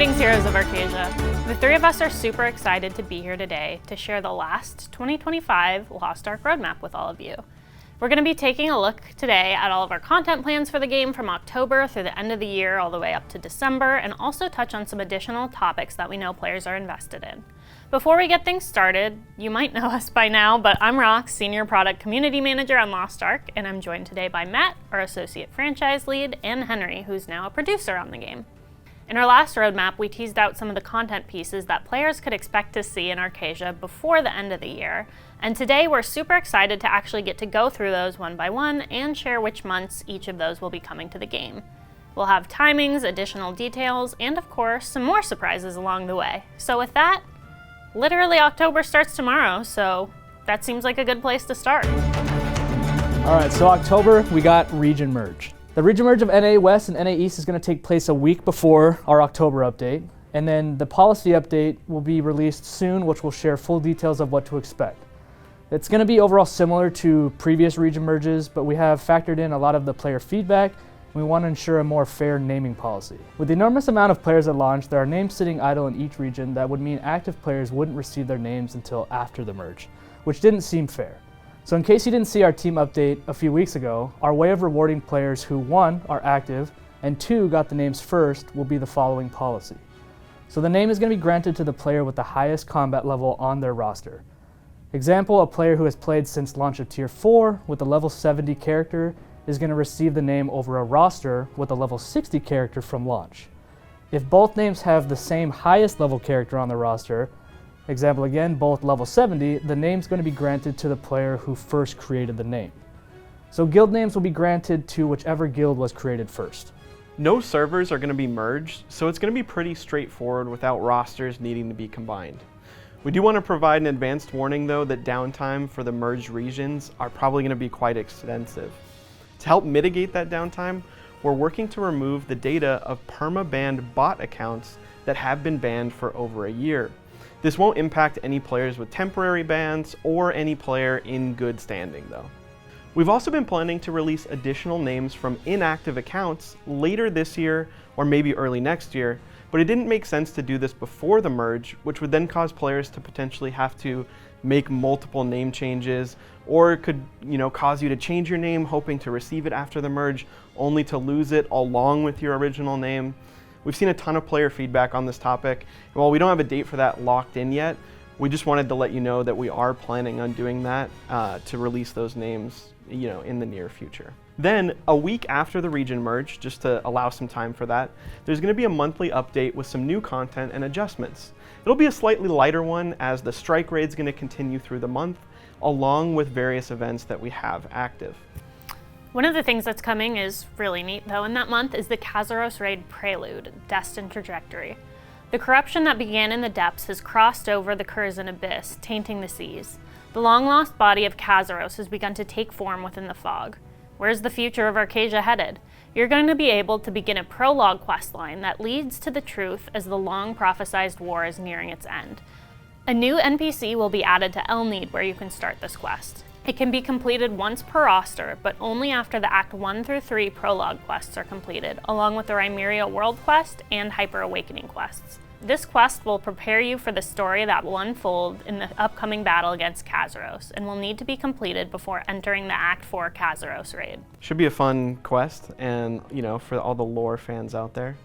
Greetings, heroes of Arcasia. The three of us are super excited to be here today to share the last 2025 Lost Ark roadmap with all of you. We're going to be taking a look today at all of our content plans for the game from October through the end of the year all the way up to December, and also touch on some additional topics that we know players are invested in. Before we get things started, you might know us by now, but I'm Rox, Senior Product Community Manager on Lost Ark, and I'm joined today by Matt, our Associate Franchise Lead, and Henry, who's now a producer on the game. In our last roadmap, we teased out some of the content pieces that players could expect to see in Arcasia before the end of the year, and today we're super excited to actually get to go through those one by one and share which months each of those will be coming to the game. We'll have timings, additional details, and of course, some more surprises along the way. So with that, literally October starts tomorrow, so that seems like a good place to start. All right, so October, we got Region Merge. The Region Merge of NA West and NA East is going to take place a week before our October update, and then the policy update will be released soon, which will share full details of what to expect. It's going to be overall similar to previous Region Merges, but we have factored in a lot of the player feedback, and we want to ensure a more fair naming policy. With the enormous amount of players at launch, there are names sitting idle in each region that would mean active players wouldn't receive their names until after the merge, which didn't seem fair. So in case you didn't see our team update a few weeks ago, our way of rewarding players who, 1, are active, and 2, got the names first will be the following policy. So the name is going to be granted to the player with the highest combat level on their roster. Example, a player who has played since launch of Tier 4 with a level 70 character is going to receive the name over a roster with a level 60 character from launch. If both names have the same highest level character on the roster, example again, both level 70, the name's going to be granted to the player who first created the name. So guild names will be granted to whichever guild was created first. No servers are going to be merged, so it's going to be pretty straightforward without rosters needing to be combined. We do want to provide an advanced warning though that downtime for the merged regions are probably going to be quite extensive. To help mitigate that downtime, we're working to remove the data of perma-banned bot accounts that have been banned for over a year. This won't impact any players with temporary bans or any player in good standing though. We've also been planning to release additional names from inactive accounts later this year or maybe early next year, but it didn't make sense to do this before the merge, which would then cause players to potentially have to make multiple name changes, or it could, cause you to change your name hoping to receive it after the merge, only to lose it along with your original name. We've seen a ton of player feedback on this topic, and while we don't have a date for that locked in yet, we just wanted to let you know that we are planning on doing that to release those names, in the near future. Then, a week after the region merge, just to allow some time for that, there's going to be a monthly update with some new content and adjustments. It'll be a slightly lighter one as the strike raid's going to continue through the month, along with various events that we have active. One of the things that's coming is really neat though in that month is the Kazeros raid Prelude, Destined Trajectory. The corruption that began in the depths has crossed over the Curzon Abyss, tainting the seas. The long-lost body of Kazeros has begun to take form within the fog. Where's the future of Arcasia headed? You're going to be able to begin a prologue questline that leads to the truth as the long-prophesized war is nearing its end. A new NPC will be added to Elneed where you can start this quest. It can be completed once per roster, but only after the Act 1 through 3 prologue quests are completed, along with the Rymeria World Quest and Hyper Awakening quests. This quest will prepare you for the story that will unfold in the upcoming battle against Kazeros, and will need to be completed before entering the Act 4 Kazeros raid. Should be a fun quest, and for all the lore fans out there.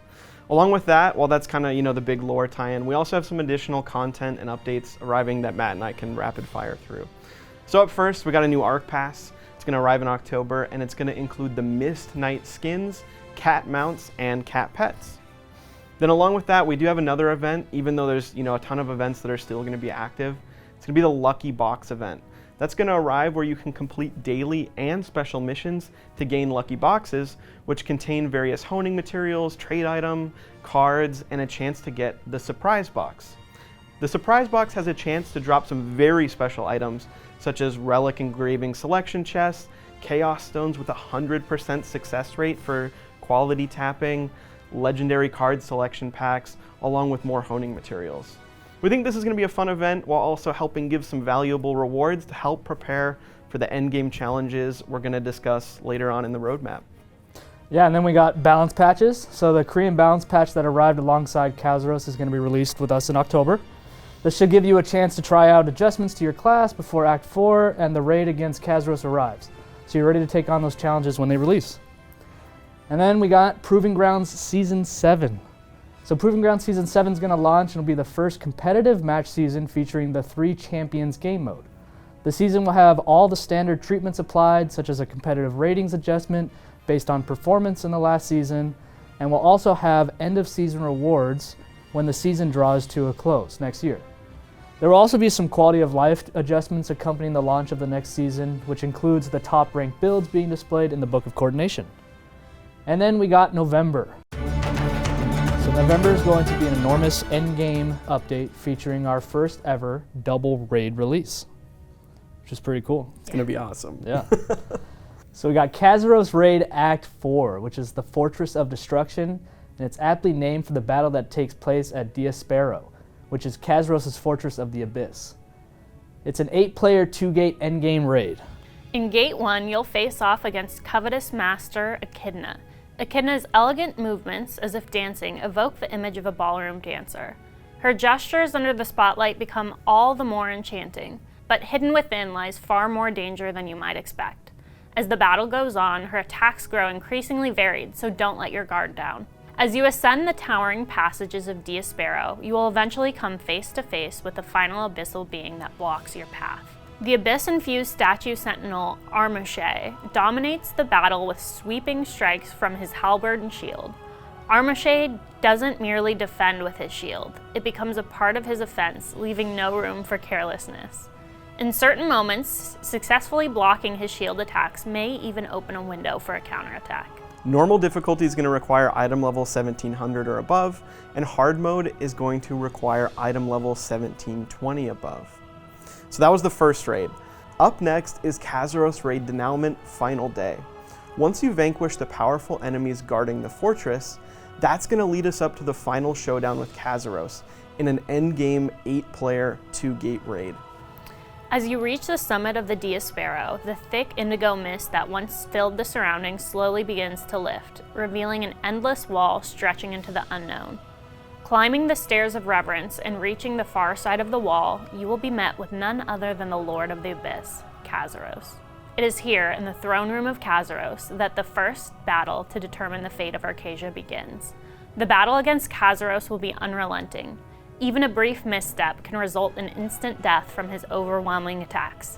Along with that, well, that's kind of the big lore tie-in, we also have some additional content and updates arriving that Matt and I can rapid fire through. So up first, we got a new Ark Pass. It's going to arrive in October, and it's going to include the Mist Knight skins, cat mounts, and cat pets. Then along with that, we do have another event, even though there's a ton of events that are still going to be active. It's going to be the Lucky Box event. That's going to arrive where you can complete daily and special missions to gain lucky boxes, which contain various honing materials, trade item, cards, and a chance to get the surprise box. The surprise box has a chance to drop some very special items, such as relic engraving selection chests, chaos stones with a 100% success rate for quality tapping, legendary card selection packs, along with more honing materials. We think this is going to be a fun event while also helping give some valuable rewards to help prepare for the endgame challenges we're going to discuss later on in the roadmap. Yeah, and then we got balance patches. So the Korean balance patch that arrived alongside Kazeros is going to be released with us in October. This should give you a chance to try out adjustments to your class before Act 4 and the raid against Kazeros arrives. So you're ready to take on those challenges when they release. And then we got Proving Grounds Season 7. So Proving Grounds Season 7 is going to launch and will be the first competitive match season featuring the 3 Champions game mode. The season will have all the standard treatments applied, such as a competitive ratings adjustment based on performance in the last season, and will also have end-of-season rewards when the season draws to a close next year. There will also be some quality of life adjustments accompanying the launch of the next season, which includes the top-ranked builds being displayed in the Book of Coordination. And then we got November. So November is going to be an enormous endgame update featuring our first ever double raid release, which is pretty cool. It's going to be awesome. Yeah. So we got Kazeros Raid Act 4, which is the Fortress of Destruction, and it's aptly named for the battle that takes place at Diaspero, which is Kazeros' Fortress of the Abyss. It's an 8-player, 2-gate endgame raid. In Gate 1, you'll face off against covetous master Echidna. Echidna's elegant movements, as if dancing, evoke the image of a ballroom dancer. Her gestures under the spotlight become all the more enchanting, but hidden within lies far more danger than you might expect. As the battle goes on, her attacks grow increasingly varied, so don't let your guard down. As you ascend the towering passages of Diaspero, you will eventually come face to face with the final abyssal being that blocks your path. The abyss-infused statue sentinel, Armache, dominates the battle with sweeping strikes from his halberd and shield. Armache doesn't merely defend with his shield, it becomes a part of his offense, leaving no room for carelessness. In certain moments, successfully blocking his shield attacks may even open a window for a counterattack. Normal difficulty is going to require item level 1700 or above, and hard mode is going to require item level 1720 above. So that was the first raid. Up next is Kazeros Raid Denouement Final Day. Once you vanquish the powerful enemies guarding the fortress, that's going to lead us up to the final showdown with Kazeros in an endgame 8-player, 2-gate raid. As you reach the summit of the Diaspero, the thick indigo mist that once filled the surroundings slowly begins to lift, revealing an endless wall stretching into the unknown. Climbing the stairs of reverence and reaching the far side of the wall, you will be met with none other than the Lord of the Abyss, Kazeros. It is here, in the throne room of Kazeros, that the first battle to determine the fate of Arcasia begins. The battle against Kazeros will be unrelenting. Even a brief misstep can result in instant death from his overwhelming attacks.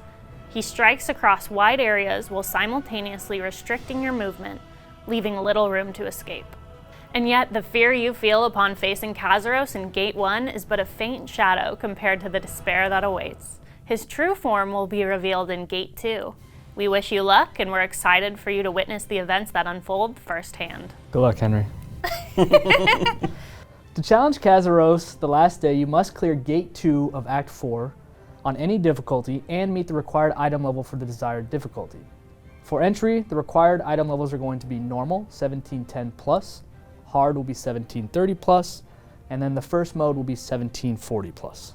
He strikes across wide areas while simultaneously restricting your movement, leaving little room to escape. And yet, the fear you feel upon facing Kazeros in Gate 1 is but a faint shadow compared to the despair that awaits. His true form will be revealed in Gate 2. We wish you luck, and we're excited for you to witness the events that unfold firsthand. Good luck, Henry. To challenge Kazeros the last day, you must clear Gate 2 of Act 4 on any difficulty and meet the required item level for the desired difficulty. For entry, the required item levels are going to be normal, 1710 plus, hard will be 1730 plus, and then the first mode will be 1740 plus.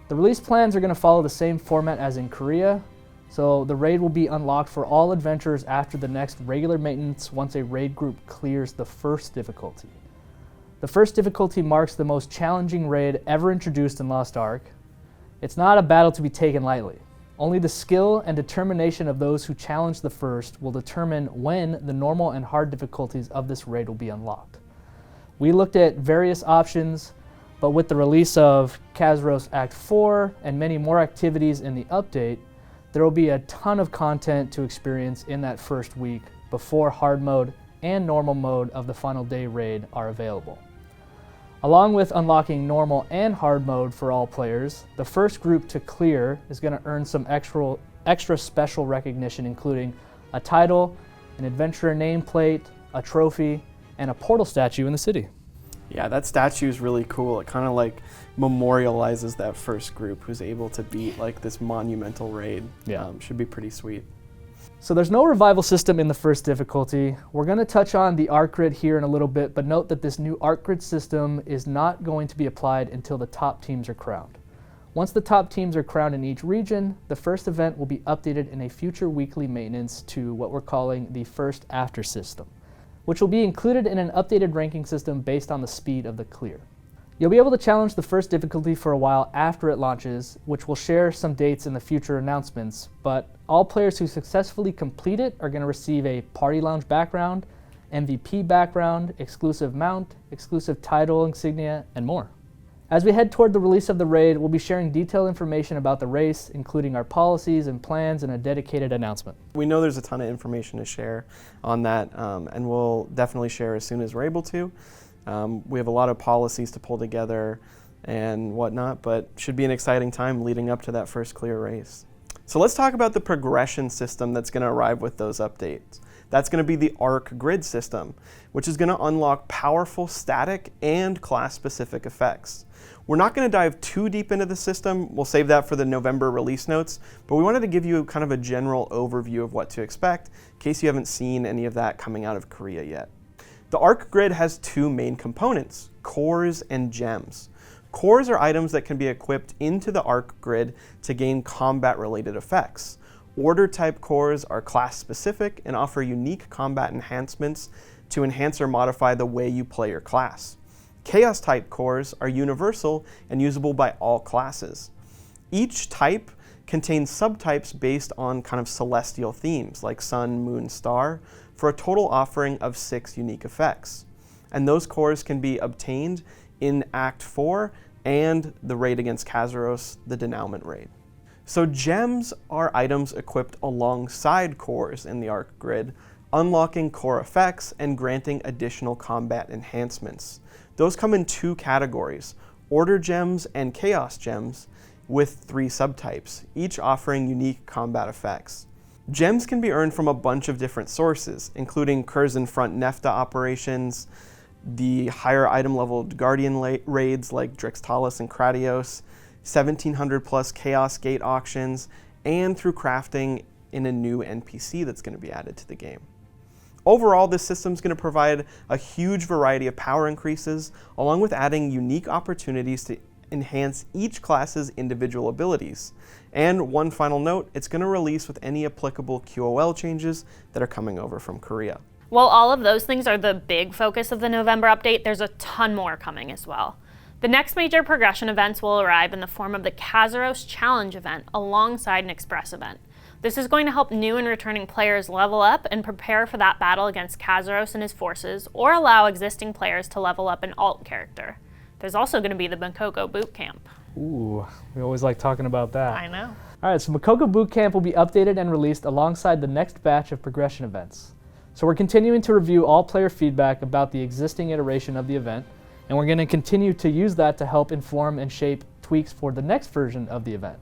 The release plans are going to follow the same format as in Korea, so the raid will be unlocked for all adventurers after the next regular maintenance once a raid group clears the first difficulty. The first difficulty marks the most challenging raid ever introduced in Lost Ark. It's not a battle to be taken lightly. Only the skill and determination of those who challenge the first will determine when the normal and hard difficulties of this raid will be unlocked. We looked at various options, but with the release of Kazeros Act 4 and many more activities in the update, there will be a ton of content to experience in that first week before hard mode and normal mode of the final day raid are available. Along with unlocking normal and hard mode for all players, the first group to clear is going to earn some extra special recognition, including a title, an adventurer nameplate, a trophy, and a portal statue in the city. Yeah, that statue is really cool. It kind of like memorializes that first group who's able to beat like this monumental raid. Yeah. Should be pretty sweet. So there's no revival system in the first difficulty. We're going to touch on the Ark Grid here in a little bit, but note that this new Ark Grid system is not going to be applied until the top teams are crowned. Once the top teams are crowned in each region, the first event will be updated in a future weekly maintenance to what we're calling the first after system. which will be included in an updated ranking system based on the speed of the clear. You'll be able to challenge the first difficulty for a while after it launches, which will share some dates in the future announcements, but all players who successfully complete it are going to receive a Party Lounge background, MVP background, exclusive mount, exclusive title insignia, and more. As we head toward the release of the raid, we'll be sharing detailed information about the race, including our policies and plans and a dedicated announcement. We know there's a ton of information to share on that, and we'll definitely share as soon as we're able to. We have a lot of policies to pull together and whatnot, but should be an exciting time leading up to that first clear race. So let's talk about the progression system that's going to arrive with those updates. That's going to be the Ark Grid system, which is going to unlock powerful static and class-specific effects. We're not going to dive too deep into the system. We'll save that for the November release notes, but we wanted to give you kind of a general overview of what to expect in case you haven't seen any of that coming out of Korea yet. The Ark Grid has two main components, cores and gems. Cores are items that can be equipped into the Ark Grid to gain combat-related effects. Order-type cores are class-specific and offer unique combat enhancements to enhance or modify the way you play your class. Chaos-type cores are universal and usable by all classes. Each type contains subtypes based on kind of celestial themes like sun, moon, star, for a total offering of 6 unique effects. And those cores can be obtained in Act 4 and the raid against Kazeros, the denouement raid. So gems are items equipped alongside cores in the Ark Grid, unlocking core effects and granting additional combat enhancements. Those come in 2 categories, Order gems and Chaos gems, with 3 subtypes, each offering unique combat effects. Gems can be earned from a bunch of different sources, including Curzon front Nefta operations, the higher item leveled Guardian raids like Drixtalis and Kratios, 1700 plus Chaos Gate auctions, and through crafting in a new NPC that's going to be added to the game. Overall, this system is going to provide a huge variety of power increases, along with adding unique opportunities to enhance each class's individual abilities. And one final note, it's going to release with any applicable QOL changes that are coming over from Korea. While all of those things are the big focus of the November update, there's a ton more coming as well. The next major progression events will arrive in the form of the Kazeros Challenge event alongside an Express event. This is going to help new and returning players level up and prepare for that battle against Kazeros and his forces, or allow existing players to level up an alt character. There's also going to be the Makoko Boot Camp. Ooh, we always like talking about that. I know. All right, so Makoko Boot Camp will be updated and released alongside the next batch of progression events. So we're continuing to review all player feedback about the existing iteration of the event, and we're going to continue to use that to help inform and shape tweaks for the next version of the event.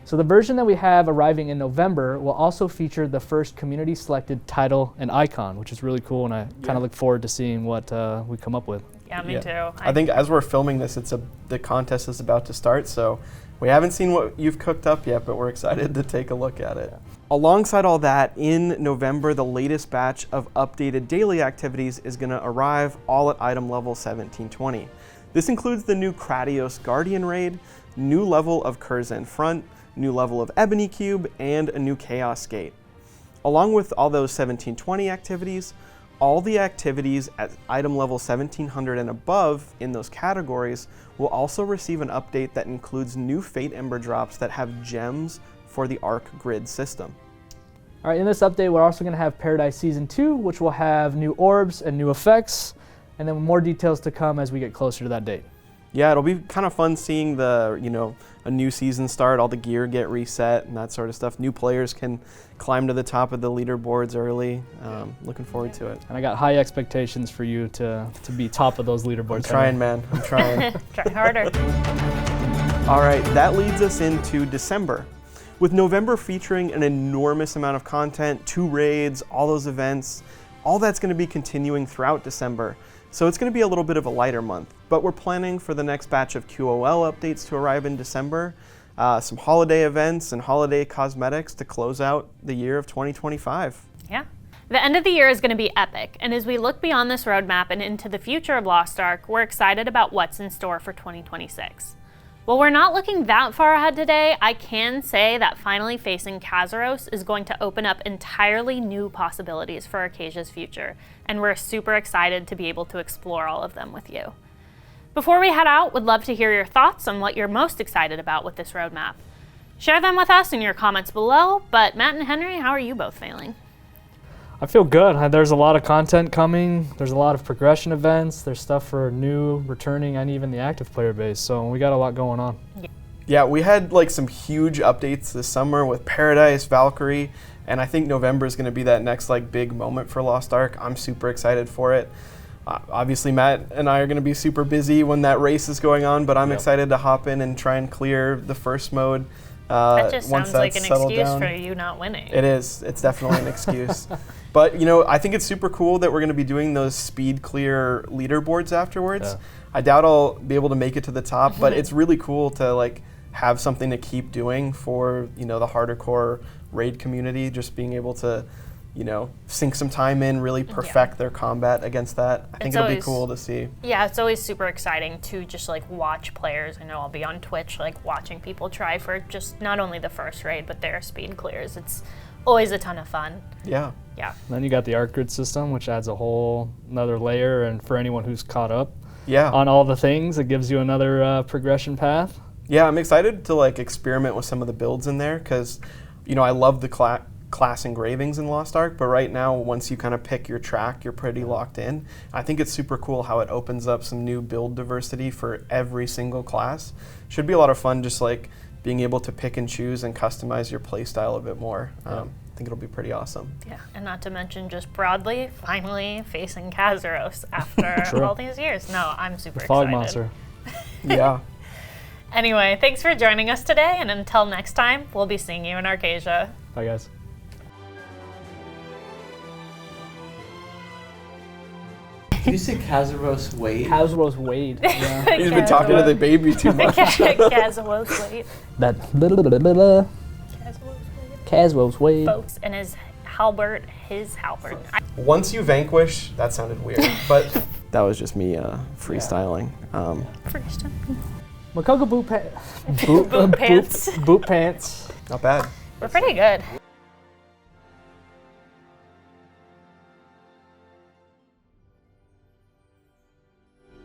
So the version that we have arriving in November will also feature the first community-selected title and icon, which is really cool, and I kind of look forward to seeing what we come up with. Yeah, me too. I think as we're filming this, the contest is about to start, so we haven't seen what you've cooked up yet, but we're excited to take a look at it. Alongside all that, in November, the latest batch of updated daily activities is going to arrive all at item level 1720. This includes the new Kratios Guardian raid, new level of Curzon front, new level of Ebony Cube, and a new Chaos Gate. Along with all those 1720 activities, all the activities at item level 1700 and above in those categories will also receive an update that includes new Fate Ember drops that have gems for the Ark Grid system. All right, in this update, we're also going to have Paradise Season 2, which will have new orbs and new effects, and then more details to come as we get closer to that date. Yeah, it'll be kind of fun seeing a new season start, all the gear get reset and that sort of stuff. New players can climb to the top of the leaderboards early. Looking forward to it. And I got high expectations for you to be top of those leaderboards. I'm trying, man. I'm trying. Try harder. All right, that leads us into December. With November featuring an enormous amount of content, 2 raids, all those events, all that's going to be continuing throughout December. So it's going to be a little bit of a lighter month, but we're planning for the next batch of QOL updates to arrive in December, some holiday events and holiday cosmetics to close out the year of 2025. Yeah. The end of the year is going to be epic, and as we look beyond this roadmap and into the future of Lost Ark, we're excited about what's in store for 2026. While we're not looking that far ahead today, I can say that finally facing Kazeros is going to open up entirely new possibilities for Arcasia's future, and we're super excited to be able to explore all of them with you. Before we head out, we'd love to hear your thoughts on what you're most excited about with this roadmap. Share them with us in your comments below, but Matt and Henry, how are you both feeling? I feel good. There's a lot of content coming. There's a lot of progression events. There's stuff for new, returning, and even the active player base. So we got a lot going on. Yeah, we had like some huge updates this summer with Paradise, Valkyrie, and I think November is going to be that next like big moment for Lost Ark. I'm super excited for it. Obviously, Matt and I are going to be super busy when that race is going on, but I'm excited to hop in and try and clear the first mode. That just once sounds like an settled excuse down. for you not winning. It is. It's definitely an excuse. But, you know, I think it's super cool that we're going to be doing those speed clear leaderboards afterwards. Yeah. I doubt I'll be able to make it to the top, but it's really cool to, like, have something to keep doing for, you know, the harder core raid community, just being able to, you know, sink some time in, really perfect their combat against that. I think it'll be cool to see. Yeah, it's always super exciting to just like watch players. I know I'll be on Twitch like watching people try for just not only the first raid, but their speed clears. It's always a ton of fun. Yeah. Yeah. Then you got the Ark Grid system, which adds a whole another layer, and for anyone who's caught up on all the things, it gives you another progression path. Yeah, I'm excited to like experiment with some of the builds in there because, you know, I love the class engravings in Lost Ark, but right now, once you kind of pick your track, you're pretty locked in. I think it's super cool how it opens up some new build diversity for every single class. Should be a lot of fun just like being able to pick and choose and customize your playstyle a bit more. I think it'll be pretty awesome. Yeah, and not to mention just broadly, finally facing Kazeros after all these years. No, I'm super excited. Fog monster. Yeah. Anyway, thanks for joining us today, and until next time, we'll be seeing you in Arcasia. Bye, guys. Did you say Kazeros Wade? Kazeros Wade. Yeah. He's been talking to the baby too much. Kazeros Wade. That Kazeros Wade. Folks, and his halberd. Once you vanquish, that sounded weird, but that was just me freestyling. Makoga boot pants. Boot pants. Boot pants. Not bad. We're pretty good.